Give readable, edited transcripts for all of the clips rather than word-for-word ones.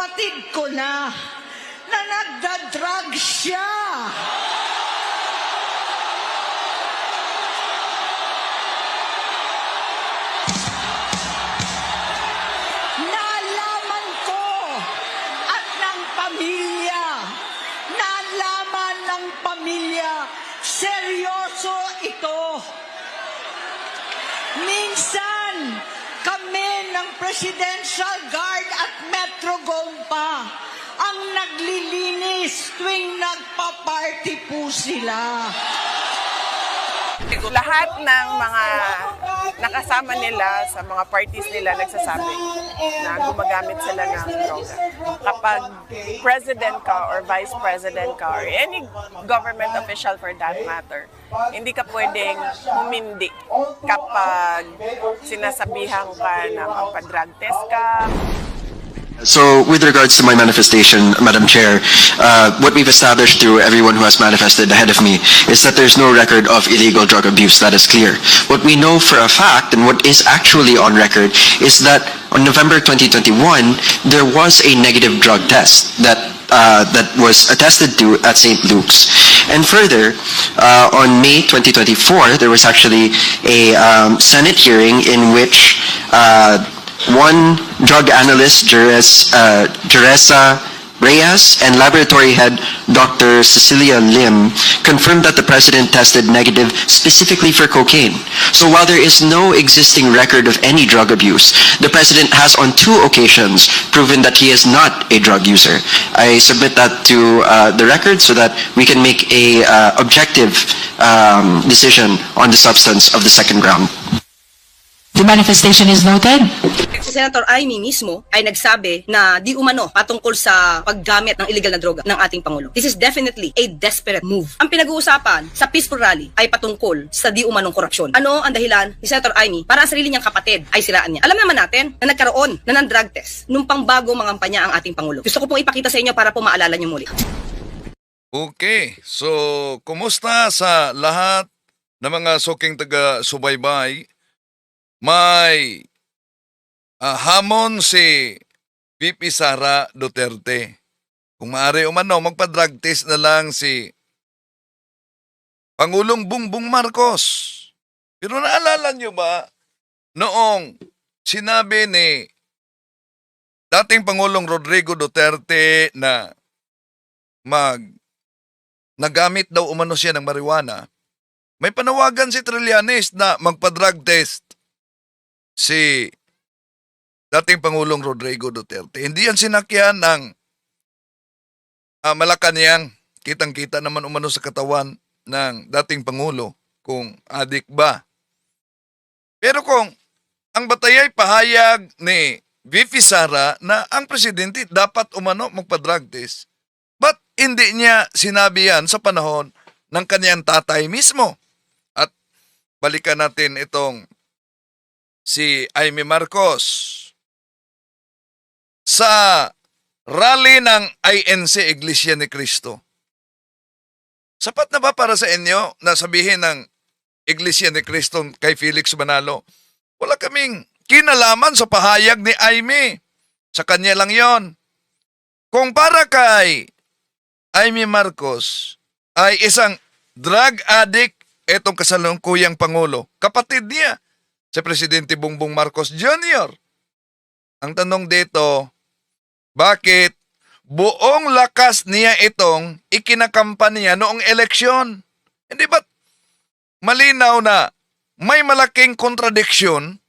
kapatid ko na nagda-drug siya. Nalaman ko at ng pamilya, nalaman ng pamilya, seryoso ito. Minsan, kami ng Presidential Guard at Metro Gompa ang naglilinis tuwing nagpa-party po sila. Lahat ng mga nakasama nila sa mga parties nila nagsasabi na gumagamit sila ng droga. Kapag president ka or vice president ka or any government official for that matter, hindi ka pwedeng humindi kapag sinasabihan ka na magpa-drug test ka. So, with regards to my manifestation, Madam Chair, what we've established through everyone who has manifested ahead of me is that there's no record of illegal drug abuse. That is clear. What we know for a fact, and what is actually on record, is that on November 2021, there was a negative drug test that was attested to at St. Luke's. And further, on May 2024, there was actually a Senate hearing in which one drug analyst, Jeresa Reyes, and laboratory head Dr. Cecilia Lim confirmed that the president tested negative specifically for cocaine. So while there is no existing record of any drug abuse, the president has on 2 occasions proven that he is not a drug user. I submit that to the record so that we can make a objective decision on the substance of the second ground. The manifestation is noted. Si Senator Amy mismo ay nagsabi na di umano patungkol sa paggamit ng illegal na droga ng ating Pangulo. This is definitely a desperate move. Ang pinag-uusapan sa peaceful rally ay patungkol sa di umanong korupsyon. Ano ang dahilan ni Senator Amy para ang sarili niyang kapatid ay siraan niya? Alam naman natin na nagkaroon na ng drug test nung pangbago mangampanya ang ating Pangulo. Gusto ko pong ipakita sa inyo para po maalala niyo muli. Okay, so kumusta sa lahat ng mga suking taga-subaybay? May hamon si VP Sara Duterte. Kung maaari umano, magpa-drug test na lang si Pangulong Bongbong Marcos. Pero naalala nyo ba, noong sinabi ni dating Pangulong Rodrigo Duterte na nagamit daw umano siya ng marijuana, may panawagan si Trillanes na magpa-drug test si dating Pangulong Rodrigo Duterte. Hindi yan sinakyan ng Malacanang. Kitang-kita naman umano sa katawan ng dating Pangulo kung adik ba. Pero kung ang batayay pahayag ni VP Sara na ang presidente dapat umano magpa-drug test, ba't hindi niya sinabi yan sa panahon ng kanyang tatay mismo? At balikan natin itong si Amy Marcos. Sa rally ng INC Iglesia ni Cristo, sapat na ba para sa inyo na sabihin ng Iglesia ni Cristo kay Felix Manalo, wala kaming kinalaman sa pahayag ni Amy, sa kanya lang yon? Kung para kay Amy Marcos ay isang drug addict, etong kasalukuyang Pangulo, kapatid niya si Presidente Bongbong Marcos Jr. Ang tanong dito, bakit buong lakas niya itong ikinakampanya noong eleksyon? Hindi ba't malinaw na may malaking kontradiksyon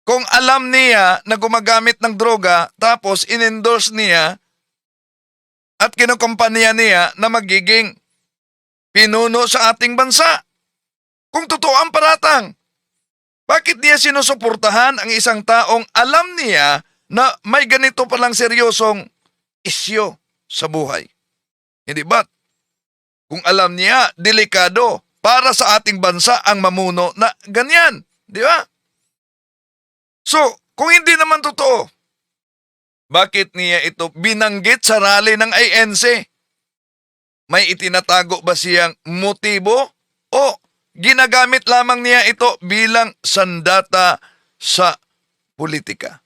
kung alam niya na gumagamit ng droga tapos in-endorse niya at kinukumpanya niya na magiging pinuno sa ating bansa? Kung totoo ang paratang, bakit niya sinusuportahan ang isang taong alam niya na may ganito palang seryosong isyo sa buhay? Hindi ba? Kung alam niya, delikado para sa ating bansa ang mamuno na ganyan. Di ba? So, kung hindi naman totoo, bakit niya ito binanggit sa rally ng INC? May itinatago ba siyang motibo o ginagamit lamang niya ito bilang sandata sa politika?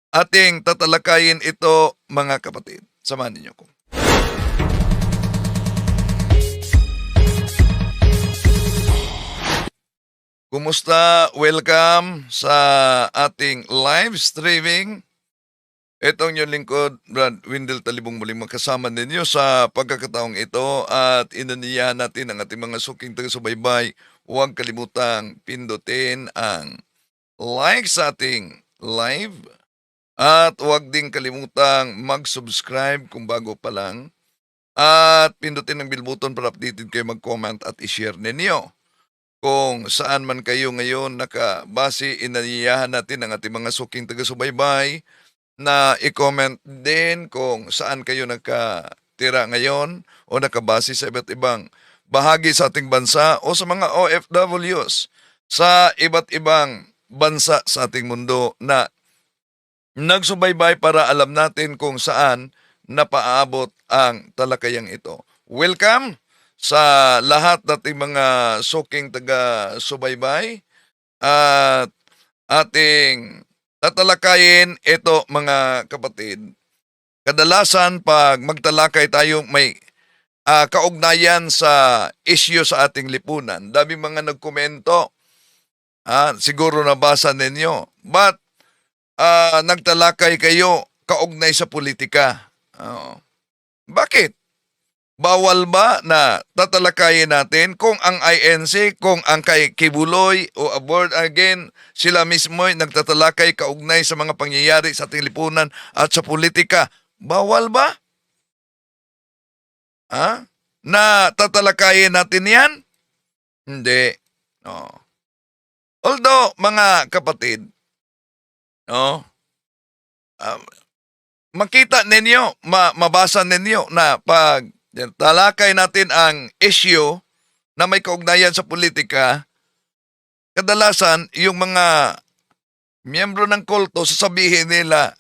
ating tatalakayin ito, mga kapatid. Samahan ninyo ko. Kumusta? Welcome sa ating live streaming. Ito ang inyong lingkod, Brad Windel Talibong, muling magkasama ninyo sa pagkakataong ito at inaniyahan natin ang ating mga suking taga-subaybay. Huwag kalimutang pindutin ang like sa ating live at huwag din kalimutang mag-subscribe kung bago pa lang at pindutin ang bell button para updated kayo, mag-comment at i-share ninyo. Kung saan man kayo ngayon nakabase, inaniyahan natin ang ating mga suking taga-subaybay na i-comment din kung saan kayo nakatira ngayon o nakabase sa iba't ibang bahagi sa ating bansa o sa mga OFWs sa iba't ibang bansa sa ating mundo na nagsubaybay para alam natin kung saan napaabot ang talakayang ito. Welcome sa lahat nating mga suking taga-subaybay at ating tatalakayin ito, mga kapatid. Kadalasan pag magtalakay tayo may kaugnayan sa issue sa ating lipunan. Daming mga nagkomento. Siguro nabasa ninyo. But nagtalakay kayo kaugnay sa politika. Bakit? Bawal ba na tatalakayin natin kung ang INC, kung ang kay Kibuloy o Aboard again, sila mismo ay nagtatalakay kaugnay sa mga pangyayari sa ating lipunan at sa politika? Bawal ba? Na tatalakayin natin yan? Hindi. No. Although, mga kapatid, no, makita ninyo, mabasa ninyo na pag talakay natin ang issue na may kaugnayan sa politika, kadalasan yung mga miyembro ng kulto sasabihin nila,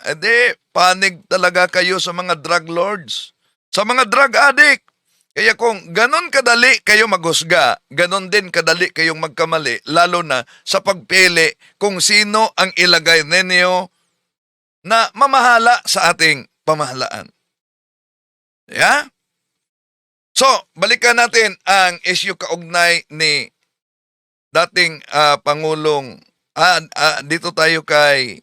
panig talaga kayo sa mga drug lords, sa mga drug addict. Kaya kung ganon kadali kayo maghusga, ganon din kadali kayong magkamali, lalo na sa pagpili kung sino ang ilagay ninyo na mamahala sa ating pamahalaan. Yeah? So, balikan natin ang issue kaugnay ni dating Pangulong, dito tayo kay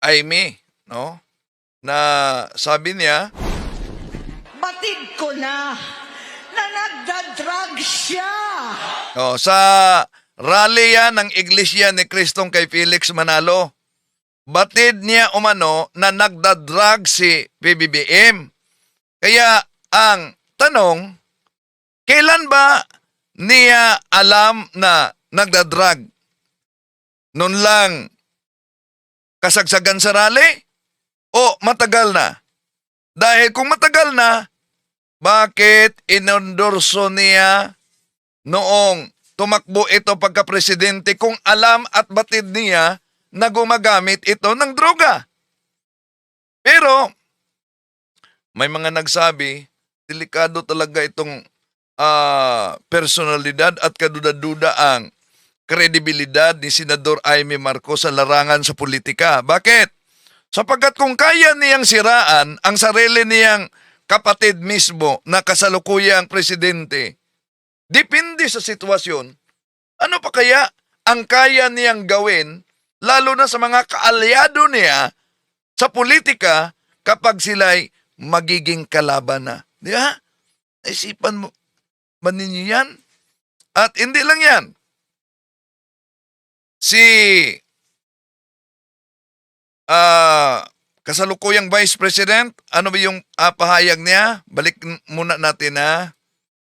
Aimee, no? Na sabi niya, Batid ko na nagda-drug siya. sa rally yan ng Iglesia ni Kristong kay Felix Manalo, batid niya umano na nagda-drug si PBBM. Kaya ang tanong, kailan ba niya alam na nagda-drug? Noon lang kasagsagan sa rally? O matagal na? Dahil kung matagal na, bakit inendorso niya noong tumakbo ito pagka-presidente kung alam at batid niya na gumagamit ito ng droga? Pero, may mga nagsabi, delikado talaga itong personalidad at kaduda-duda ang kredibilidad ni Senador Aimee Marcos sa larangan sa politika. Bakit? Sapagkat kung kaya niyang siraan ang sarili niyang kapatid mismo na kasalukuyang presidente, depende sa sitwasyon, ano pa kaya ang kaya niyang gawin, lalo na sa mga kaalyado niya sa politika kapag sila'y magiging kalaban na. Di ba? Isipan mo ba ninyo yan? At hindi lang yan. Si kasalukuyang Vice President, ano ba yung pahayag niya? Balik muna natin na.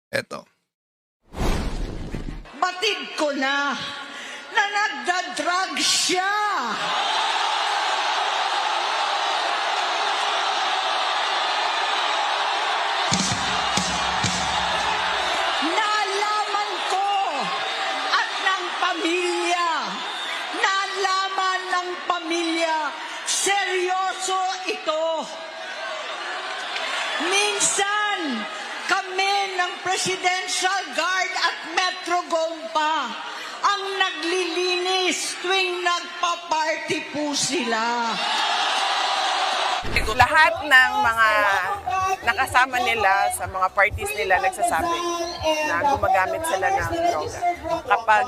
Eto. Batid ko na nagda-drug siya. Nalaman ko at ng pamilya, nalaman ng pamilya, seryoso ito. Minsan, kami ng Presidential Guard at Metro Gompa ang naglilinis tuwing nagpa-party po sila. Lahat ng mga nakasama nila sa mga parties nila nagsasabi na gumagamit sila ng droga. Kapag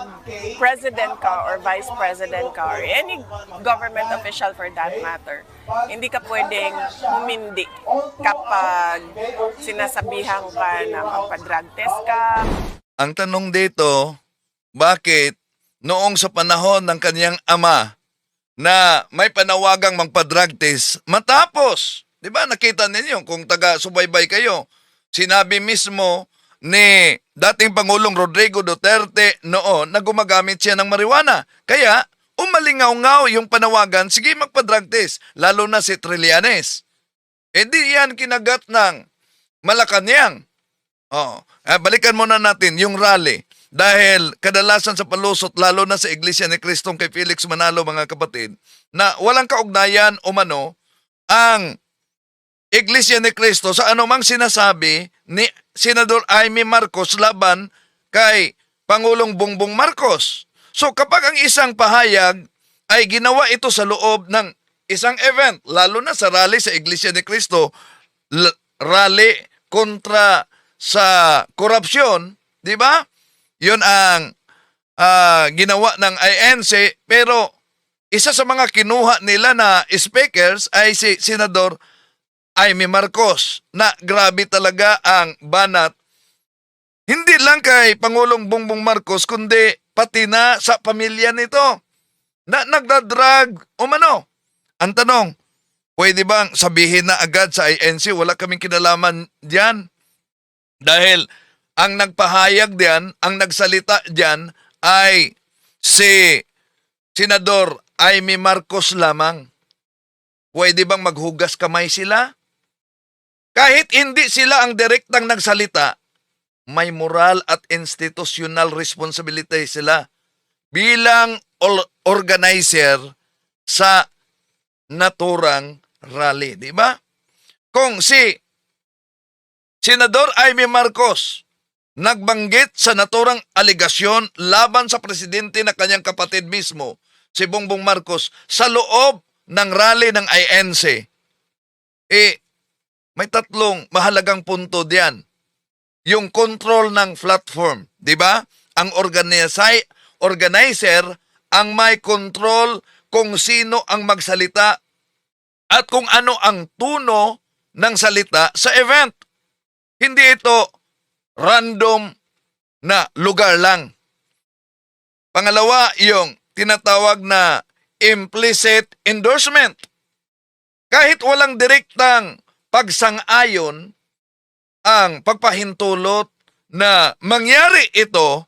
president ka or vice president ka or any government official for that matter, hindi ka pwedeng humindi kapag sinasabihan ka na magpa-drug test ka. Ang tanong dito, bakit noong sa panahon ng kanyang ama na may panawagang magpa-drug test, matapos, di ba nakita ninyo kung taga-subaybay kayo, sinabi mismo ni dating Pangulong Rodrigo Duterte noon na gumagamit siya ng marijuana. Kaya umalingaw-ngaw yung panawagan, sige magpa-drug test, lalo na si Trillanes. Eh di yan kinagat ng Malacanang. Balikan muna natin yung rally. Dahil kadalasan sa palusot, lalo na sa Iglesia ni Cristo kay Felix Manalo, mga kapatid, na walang kaugnayan o mano ang Iglesia ni Cristo sa anumang sinasabi ni Senador Amy Marcos laban kay Pangulong Bongbong Marcos. So kapag ang isang pahayag ay ginawa ito sa loob ng isang event, lalo na sa rally sa Iglesia ni Cristo, rally kontra sa korupsyon, di ba? Yun ang ginawa ng INC, pero isa sa mga kinuha nila na speakers ay si Senador Amy Marcos, na grabe talaga ang banat. Hindi lang kay Pangulong Bongbong Marcos, kundi pati na sa pamilya nito na nagdadrag umano. Ang tanong, pwede bang sabihin na agad sa INC, wala kaming kinalaman diyan? Dahil ang nagpahayag diyan, ang nagsalita diyan ay si Senador Amy Marcos lamang. Pwede bang maghugas kamay sila? Kahit hindi sila ang direktang nagsalita, may moral at institutional responsibility sila bilang organizer sa naturang rally, di ba? Kung si Senador Amy Marcos nagbanggit sa naturang aligasyon laban sa presidente na kanyang kapatid mismo, si Bongbong Marcos, sa loob ng rally ng INC, may tatlong mahalagang punto diyan. Yung control ng platform, di ba? Ang organizer ang may control kung sino ang magsalita at kung ano ang tuno ng salita sa event. Hindi ito random na lugar lang. Pangalawa, yung tinatawag na implicit endorsement. Kahit walang direktang pagsang-ayon ang pagpahintulot na mangyari ito,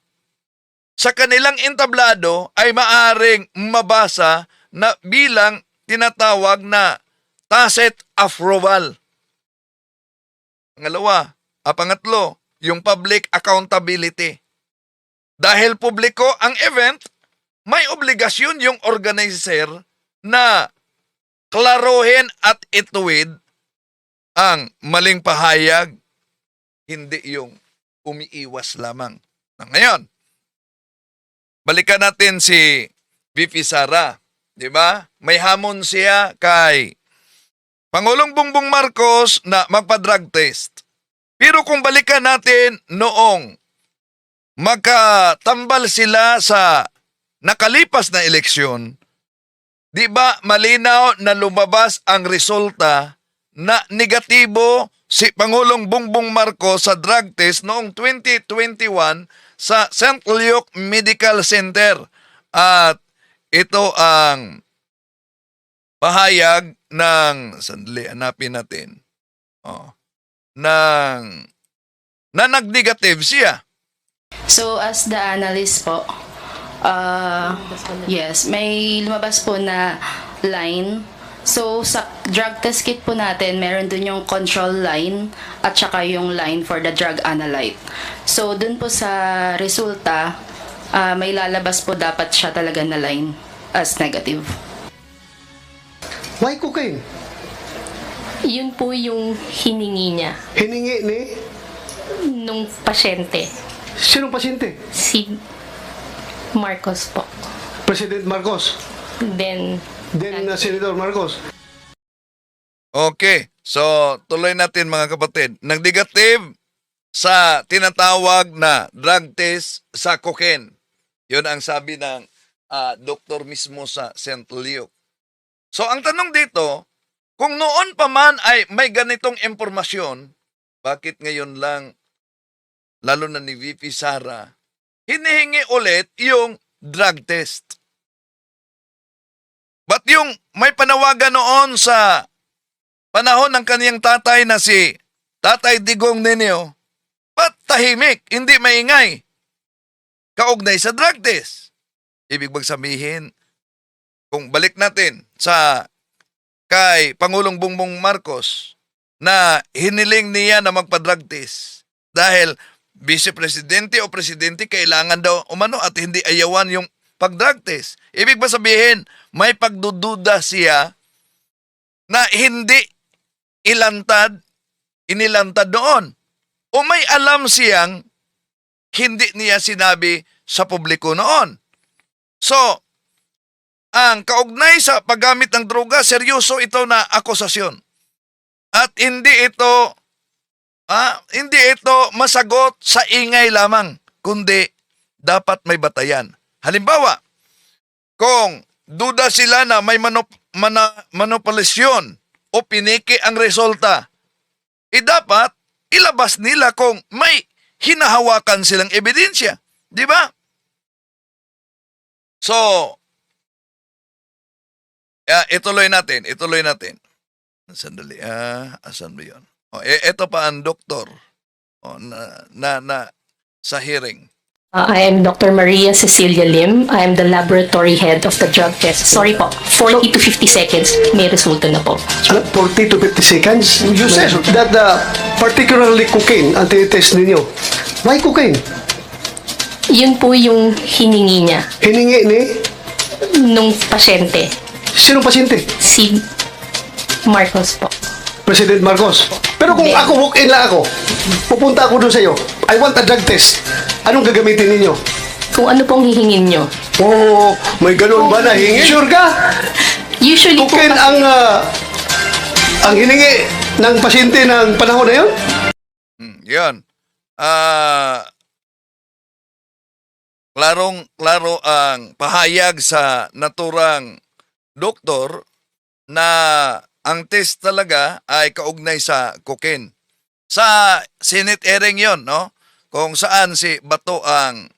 sa kanilang entablado ay maaring mabasa na bilang tinatawag na tacit approval. Pangatlo, yung public accountability. Dahil publiko ang event, may obligasyon yung organizer na klaruhin at ituwid ang maling pahayag, hindi yung umiiwas lamang. Ngayon, balikan natin si VP Sara, di ba? May hamon siya kay Pangulong Bongbong Marcos na magpa-drug test. Pero kung balikan natin noong magkatambal sila sa nakalipas na eleksyon, di ba malinaw na lumabas ang resulta na negatibo si Pangulong Bongbong Marcos sa drug test noong 2021 sa St. Luke Medical Center. At ito ang pahayag ng, sandali, hanapin natin, na nag-negative siya. So as the analyst po, yes, may lumabas po na line. So sa drug test kit po natin, meron dun yung control line at saka yung line for the drug analyte. So dun po sa resulta, may lalabas po dapat siya talaga na line as negative. Why cocaine? Yun po yung hiningi niya Hiningi ni? nung pasyente. Sinong pasyente? Si Marcos po. President Marcos. Then, Senator Marcos. Okay. So, tuloy natin mga kapatid. Nag-negative sa tinatawag na drug test sa cocaine. Yun ang sabi ng doktor mismo sa St. Luke. So, ang tanong dito, kung noon pa man ay may ganitong impormasyon, bakit ngayon lang, lalo na ni VP Sara, hinihingi ulit yung drug test? Ba't yung may panawagan noon sa panahon ng kaniyang tatay na si Tatay Digong Nenio, ba't tahimik, hindi maingay? Kaugnay sa drug test. Ibig bang sabihin, kung balik natin sa kay Pangulong Bongbong Marcos na hiniling niya na magpa-drug test dahil vice presidente o presidente kailangan daw umano at hindi ayawan yung pag-drug test. Ibig ba sabihin, may pagdududa siya na hindi inilantad noon. O may alam siyang hindi niya sinabi sa publiko noon. So, ang kaugnay sa paggamit ng droga, seryoso ito na akusasyon. At hindi ito masagot sa ingay lamang, kundi dapat may batayan. Halimbawa, kung duda sila na may manipulasyon o piniki ang resulta, dapat ilabas nila kung may hinahawakan silang ebidensya. Di ba? So, ituloy natin. Sandali. Asan ba yun? Ito pa ang doktor na sa hearing. I am Dr. Maria Cecilia Lim. I am the laboratory head of the drug test. Sorry po, 40 to 50 seconds, may resulta na po. 40 to 50 seconds? You said that particularly cocaine ang tinitest ninyo. Why cocaine? Yun po yung hiningi niya Hiningi ni nung pasyente, sinong pasyente? si Marcos po. President Marcos. Pero kung Hindi. ako, walk-in lang ako, pupunta ako doon sa iyo, I want a drug test. Anong gagamitin ninyo? Kung ano pong hihingin nyo. Oh, may ganun ba na hingi? Sure ka? Usually po Cocaine kasi, ang hiningi ng pasyente ng panahon na yun? Yan. Klaro ang pahayag sa naturang doktor na ang test talaga ay kaugnay sa cocaine. Sa Senate hearing yon, no? Kung saan si Bato ang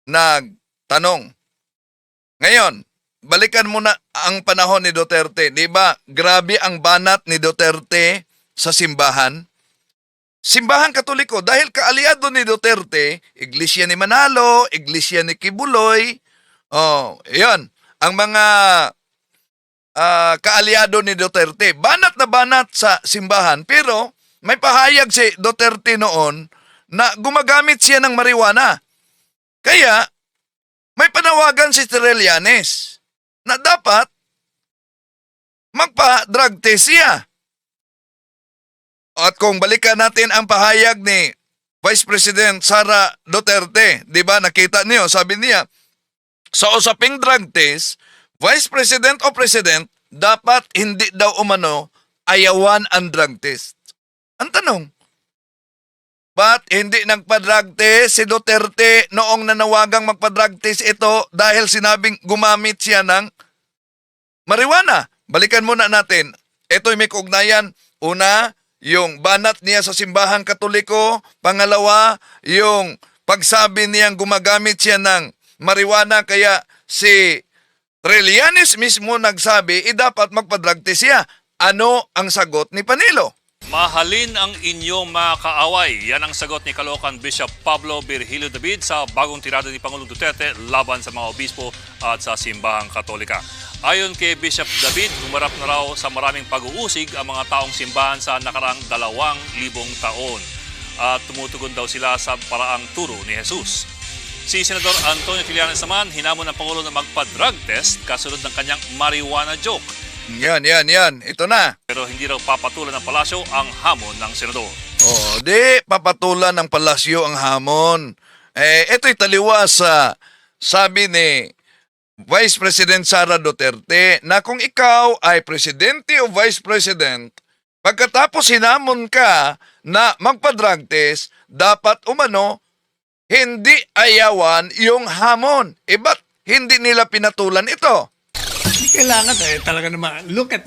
nagtanong. Ngayon, balikan muna ang panahon ni Duterte. Di ba, grabe ang banat ni Duterte sa simbahan? Simbahan Katoliko, dahil kaaliado ni Duterte, Iglesia ni Manalo, Iglesia ni Kibuloy, yan, ang mga kaaliado ni Duterte. Banat na banat sa simbahan, pero may pahayag si Duterte noon na gumagamit siya ng marijuana. Kaya, may panawagan si Trillanes na dapat magpa-drug test siya. At kung balikan natin ang pahayag ni Vice President Sara Duterte, di ba nakita niyo, sabi niya, sa usaping drug test, Vice President o President, dapat hindi daw umano ayawan ang drug test. Ang tanong, ba't hindi nagpa-drug test si Duterte noong nanawagang magpa-drug test ito dahil sinabing gumamit siya ng marijuana? Balikan muna natin. Ito'y may kaugnayan. Una, yung banat niya sa simbahang Katoliko. Pangalawa, yung pagsabi niyang gumagamit siya ng marijuana kaya si Trillanes mismo nagsabi, dapat magpa-drug test siya. Ano ang sagot ni Panilo? Mahalin ang inyong mga kaaway. Yan ang sagot ni Caloocan Bishop Pablo Virgilio David sa bagong tirada ni Pangulong Duterte laban sa mga obispo at sa simbahang Katolika. Ayon kay Bishop David, humarap na raw sa maraming pag-uusig ang mga taong simbahan sa nakaraang 2,000 taon. At tumutugon daw sila sa paraang turo ni Jesus. Si Senador Antonio Trillanes naman, hinamon ng Pangulo na magpa-drug test kasunod ng kanyang marijuana joke. Yan. Ito na. Pero hindi raw papatulan ng palasyo ang hamon ng senador. Di papatulan ng palasyo ang hamon. Ito'y taliwas sabi ni Vice President Sara Duterte na kung ikaw ay presidente o vice president, pagkatapos hinamon ka na magpa-drug test, dapat umano hindi ayawan yung hamon. Ba't hindi nila pinatulan ito? Hindi kailangan talaga naman. Look at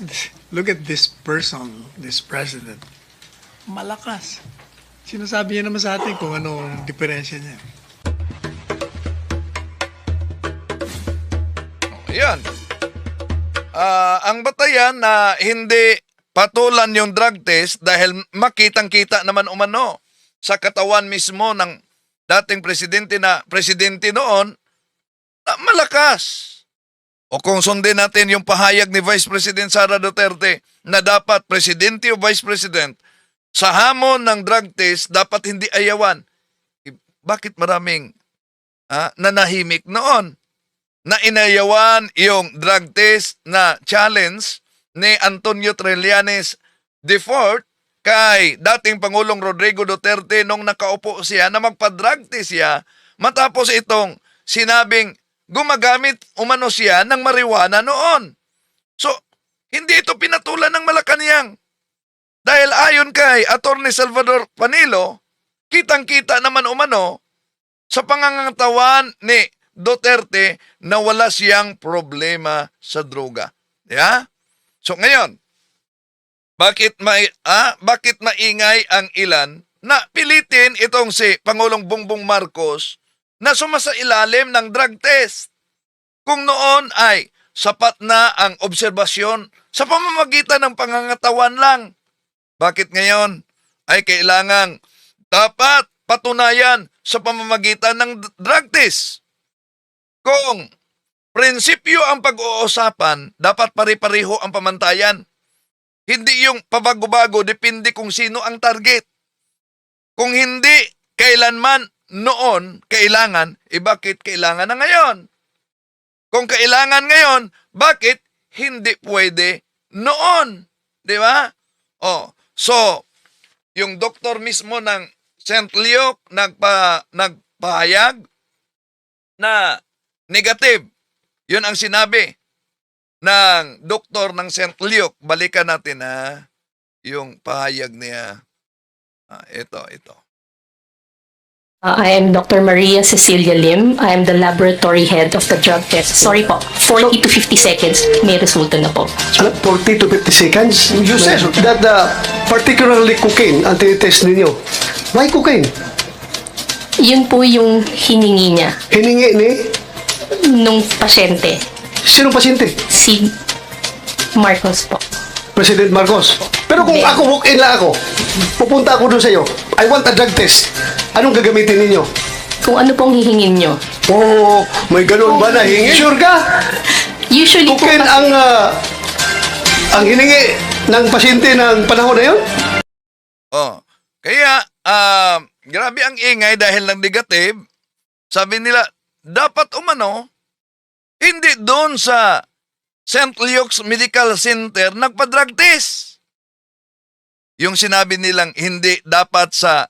this person, this president. Malakas. Sinasabi niya naman sa atin kung anong diferensya niya. Ayan. Ang batayan na hindi patulan yung drug test dahil makitang-kita naman umano sa katawan mismo ng dating presidente noon, malakas. O kung sundin natin yung pahayag ni Vice President Sara Duterte na dapat presidente o vice president sa hamon ng drug test dapat hindi ayawan. Bakit maraming nanahimik noon na inayawan yung drug test na challenge ni Antonio Trillanes IV kay dating Pangulong Rodrigo Duterte nung nakaupo siya na magpa-drug test siya matapos itong sinabing gumagamit umano siya ng marijuana noon. So, hindi ito pinatulan ng Malacanang. Dahil ayon kay Attorney Salvador Panilo, kitang-kita naman umano sa pangangatawan ni Duterte na wala siyang problema sa droga. Yeah? So ngayon, bakit maingay ang ilan na pilitin itong si Pangulong Bongbong Marcos na sumasailalim ng drug test? Kung noon ay sapat na ang obserbasyon sa pamamagitan ng pangangatawan lang, bakit ngayon ay kailangang dapat patunayan sa pamamagitan ng drug test? Kung prinsipyo ang pag-uusapan, dapat pare-pareho ang pamantayan. Hindi yung pabago-bago, depende kung sino ang target. Kung hindi, kailanman noon kailangan, bakit kailangan na ngayon? Kung kailangan ngayon, bakit hindi pwede noon? Di ba? So, yung doktor mismo ng St. Luke nagpahayag na negative. Yun ang sinabi ng doktor ng St. Luke. Balikan natin yung pahayag niya. Ito. I am Dr. Maria Cecilia Lim. I am the laboratory head of the drug test. Sorry po, 40 to 50 seconds, may resulta na po. 40 to 50 seconds? You said that particularly cocaine ang tinitest ninyo. Why cocaine? Yun po yung hiningi niya Hiningi ni? nung pasyente, Sinong pasyente? si Marcos po. President Marcos. Pero kung Hindi. ako, walk-in lang ako, pupunta ako doon sa iyo, I want a drug test. Anong gagamitin ninyo? Kung ano pong hihingin nyo. Oh, may ganun ba na hingi? Sure ka? Usually po Cocaine kasi, ang hiningi ng pasyente ng panahon na yun? Kaya, grabe ang ingay dahil ng negative. Sabi nila, dapat umano, hindi doon sa St. Luke's Medical Center nagpa-drug test. Yung sinabi nilang hindi dapat sa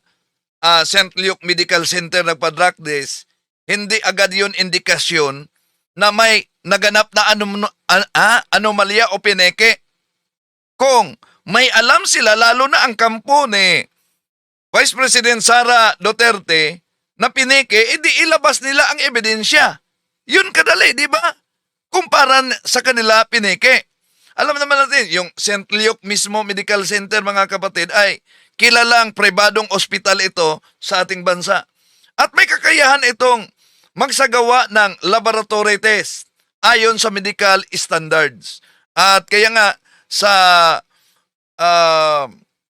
St. Luke Medical Center nagpa-drug test, hindi agad yun indikasyon na may naganap na anomalya o pineke. Kung may alam sila, lalo na ang kampo ni Vice President Sara Duterte na pineke, edi ilabas nila ang ebidensya. Yun kadali, di ba? Kumpara sa kanila pineke. Alam naman natin, yung St. Luke mismo Medical Center, mga kapatid, ay kilalang pribadong ospital ito sa ating bansa. At may kakayahan itong magsagawa ng laboratory test ayon sa medical standards. At kaya nga sa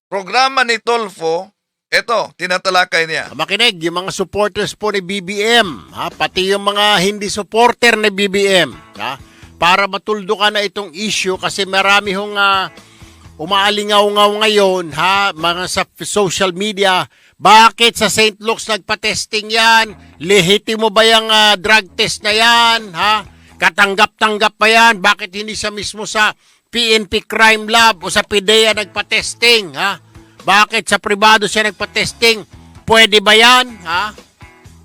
programa ni Tolfo, ito, tinatalakay niya. Makinig, yung mga supporters po ni BBM, pati yung mga hindi supporter ni BBM, para matuldukan na itong issue kasi marami hong umaalingaw-ngaw ngayon, mga sa social media. Bakit sa St. Luke's nagpa-testing yan? Lehitimo ba yung drug test na yan? Katanggap-tanggap pa yan? Bakit hindi sa mismo sa PNP Crime Lab o sa PIDEA nagpa-testing? Bakit sa pribado siya nagpa-testing? Pwede ba yan?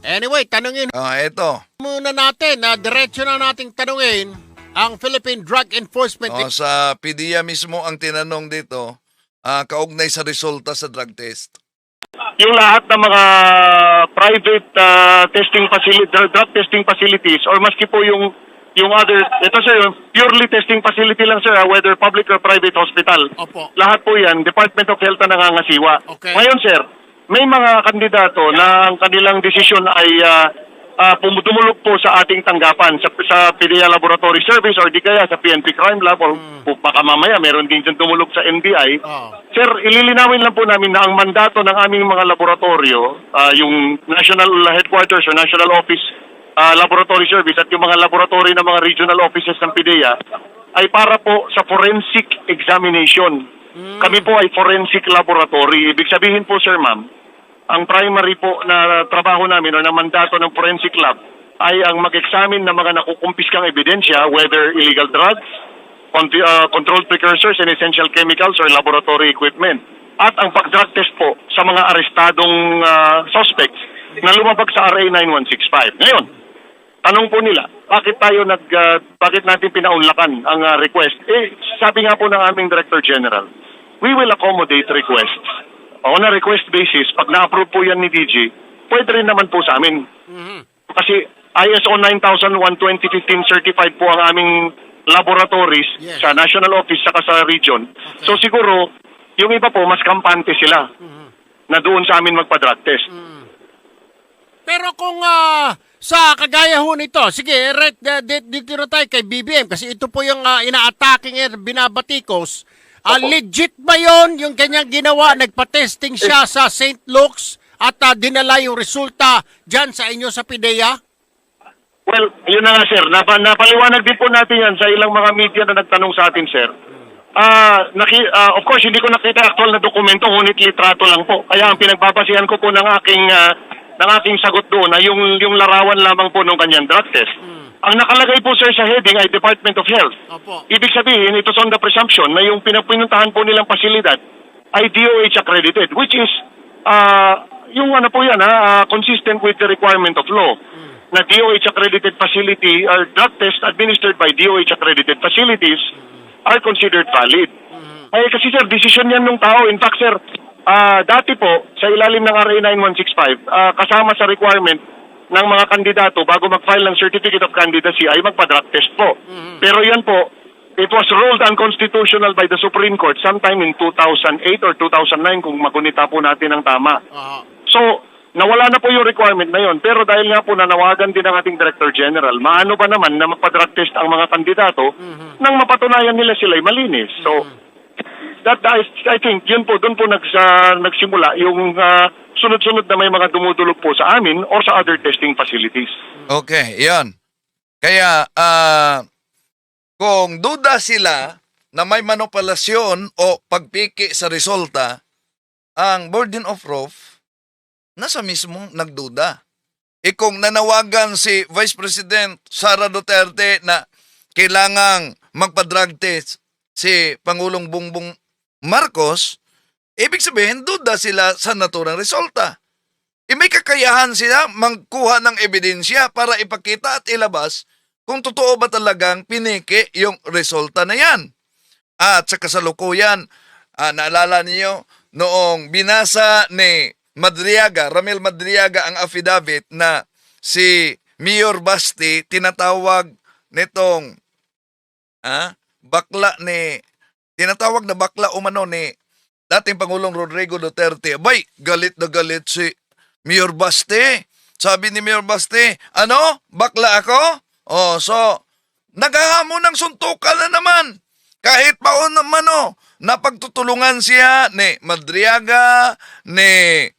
Anyway, tanungin Ito. muna natin, diretso na nating tanungin ang Philippine Drug Enforcement Sa PDEA mismo ang tinanong dito, kaugnay sa resulta sa drug test. Yung lahat ng mga private testing facility, drug testing facilities, or maski po yung other, ito sir, purely testing facility lang sir, whether public or private hospital. Opo. Lahat po yan, Department of Health na nangangasiwa. Okay. Ngayon sir, may mga kandidato na ang kanilang desisyon ay dumulog po sa ating tanggapan sa PDEA Laboratory Service or di kaya sa PNP Crime Lab or baka mamaya meron din dyan dumulog sa NBI. Sir, ililinawin lang po namin na ang mandato ng aming mga laboratorio, yung National Headquarters or National Office Laboratory Service at yung mga laboratory ng mga regional offices ng PDEA ay para po sa forensic examination. Kami po ay forensic laboratory. Ibig sabihin po sir ma'am, ang primary po na trabaho namin o na mandato ng forensic lab ay ang mag-examine ng mga nakukumpiskang ebidensya, whether illegal drugs, controlled precursors and essential chemicals or laboratory equipment. At ang pag-drug test po sa mga arestadong suspects na lumabag sa RA 9165. Ngayon, tanong po nila, bakit natin pinaunlakan ang request? Sabi nga po ng aming Director General, we will accommodate requests. On a request basis, pag na-approve po yan ni DG, pwede rin naman po sa amin. Kasi ISO 9001:2015 certified po ang aming laboratories sa national office saka sa region. Okay. So siguro, yung iba po, mas kampante sila na doon sa amin magpa-drug test. Pero kung sa kagaya ho nito, sige, dito na tayo kay BBM kasi ito po yung ina-attacking binabatikos. Legit ba yon yung kanyang ginawa? Nagpa-testing siya sa St. Luke's at dinala yung resulta dyan sa inyo sa PDEA? Well, yun na nga sir. Napaliwanag din po natin yan sa ilang mga media na nagtanong sa atin sir. Of course, hindi ko nakita actual na dokumento, ngunit litrato lang po. Kaya ang pinagbabasihan ko po ng aking sagot doon ay yung larawan lamang po ng kanyang drug test. Ang nakalagay po sir sa heading ay Department of Health. Opo. Ibig sabihin, ito on the presumption na yung pinuntahan po nilang pasilidad ay DOH accredited, which is consistent with the requirement of law. Na DOH accredited facility or drug test administered by DOH accredited facilities are considered valid. Kasi sir, decision yan ng tao. In fact sir, dati po sa ilalim ng RA 9165, kasama sa requirement ng mga kandidato bago mag-file ng Certificate of Candidacy ay magpa-drug test po. Pero yan po, it was ruled unconstitutional by the Supreme Court sometime in 2008 or 2009 kung magunita po natin ang tama. So, nawala na po yung requirement na yon. Pero dahil nga po nanawagan din ng ating Director General, maano ba naman na magpa-drug test ang mga kandidato nang mapatunayan nila sila'y malinis. So, I think yun po, doon po nagsimula yung sunod-sunod na may mga dumudulog po sa amin or sa other testing facilities. Okay, yan. Kaya, kung duda sila na may manipulasyon o pagpiki sa resulta, ang burden of proof nasa mismong nagduda. Kung nanawagan si Vice President Sara Duterte na kailangang magpa-drug test si Pangulong Bongbong Marcos, ibig sabihin, duda sila sa naturang resulta. May kakayahan sila magkuha ng ebidensya para ipakita at ilabas kung totoo ba talagang piniki yung resulta na yan. At sa kasalukuyan, naalala niyo, noong binasa ni Ramil Madriaga ang affidavit na si Mayor Basti tinatawag nitong tinatawag na bakla umano ni dating Pangulong Rodrigo Duterte. Abay, galit na galit si Mayor Basti. Sabi ni Mayor Basti, bakla ako? So, naghahamon ng suntukan na naman. Kahit paon naman, napagtutulungan siya ni Madriaga, ni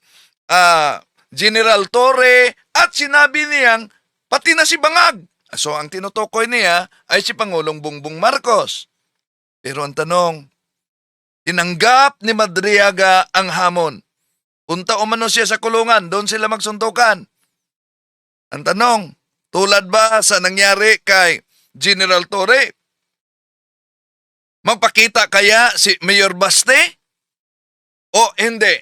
General Torre, at sinabi niyang, pati na si Bangag. So, ang tinutukoy niya ay si Pangulong Bongbong Marcos. Pero ang tanong, tinanggap ni Madriaga ang hamon. Punta umano siya sa kulungan, doon sila magsuntukan. Ang tanong, tulad ba sa nangyari kay General Torre? Magpakita kaya si Mayor Baste? O hindi?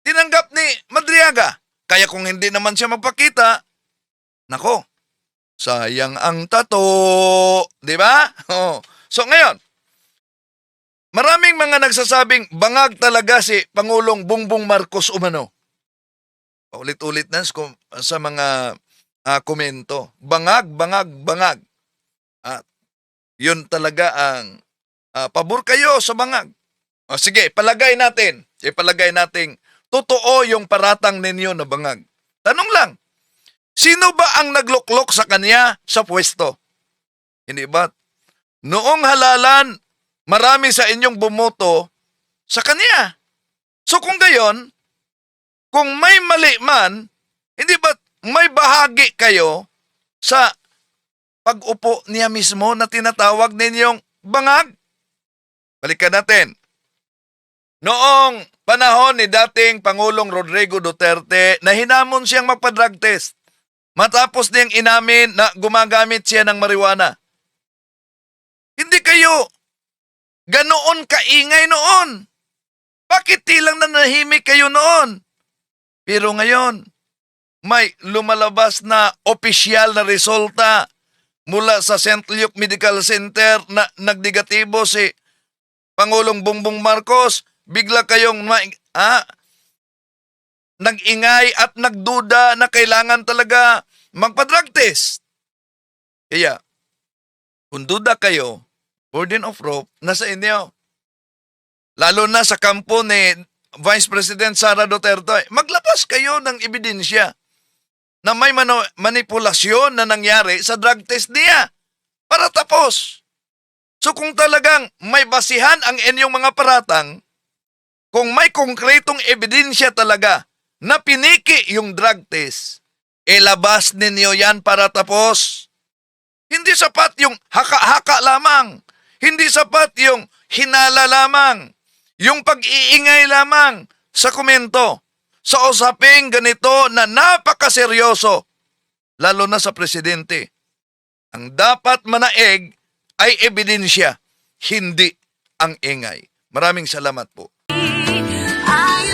Tinanggap ni Madriaga Kaya kung hindi naman siya magpakita, nako, sayang ang tato. Di ba? Oh. So ngayon, maraming mga nagsasabing bangag talaga si Pangulong Bongbong Marcos umano. Ulit-ulit na sa mga komento. Bangag, bangag, bangag. At yun talaga ang pabor kayo sa bangag. O sige, ipalagay natin totoo yung paratang ninyo na bangag. Tanong lang, sino ba ang nagluklok sa kanya sa pwesto? Hindi ba? Noong halalan, marami sa inyong bumoto sa kanya. So kung gayon, kung may mali man, hindi ba may bahagi kayo sa pag-upo niya mismo na tinatawag ninyong bangag? Balikan natin. Noong panahon ni dating Pangulong Rodrigo Duterte na hinamon siyang magpa-drug test matapos niyang inamin na gumagamit siya ng marijuana. Hindi kayo ganoon kaingay noon. Bakit tilang nanahimik kayo noon? Pero ngayon, may lumalabas na opisyal na resulta mula sa St. Luke Medical Center na nagdigatibo si Pangulong Bongbong Marcos. Bigla kayong nag-ingay at nagduda na kailangan talaga magpa-drug test. Kaya, kung duda kayo, burden of proof nasa inyo. Lalo na sa kampo ni Vice President Sara Duterte, maglabas kayo ng ebidensya na may manipulasyon na nangyari sa drug test niya para tapos. So kung talagang may basihan ang inyong mga paratang, kung may konkretong ebidensya talaga na piniki yung drug test, ilabas ninyo yan para tapos. Hindi sapat yung haka-haka lamang. Hindi sapat yung hinala lamang. Yung pag-iingay lamang sa komento. Sa usaping ganito na napakaseryoso. Lalo na sa presidente. Ang dapat manaig ay ebidensya, hindi ang ingay. Maraming salamat po. I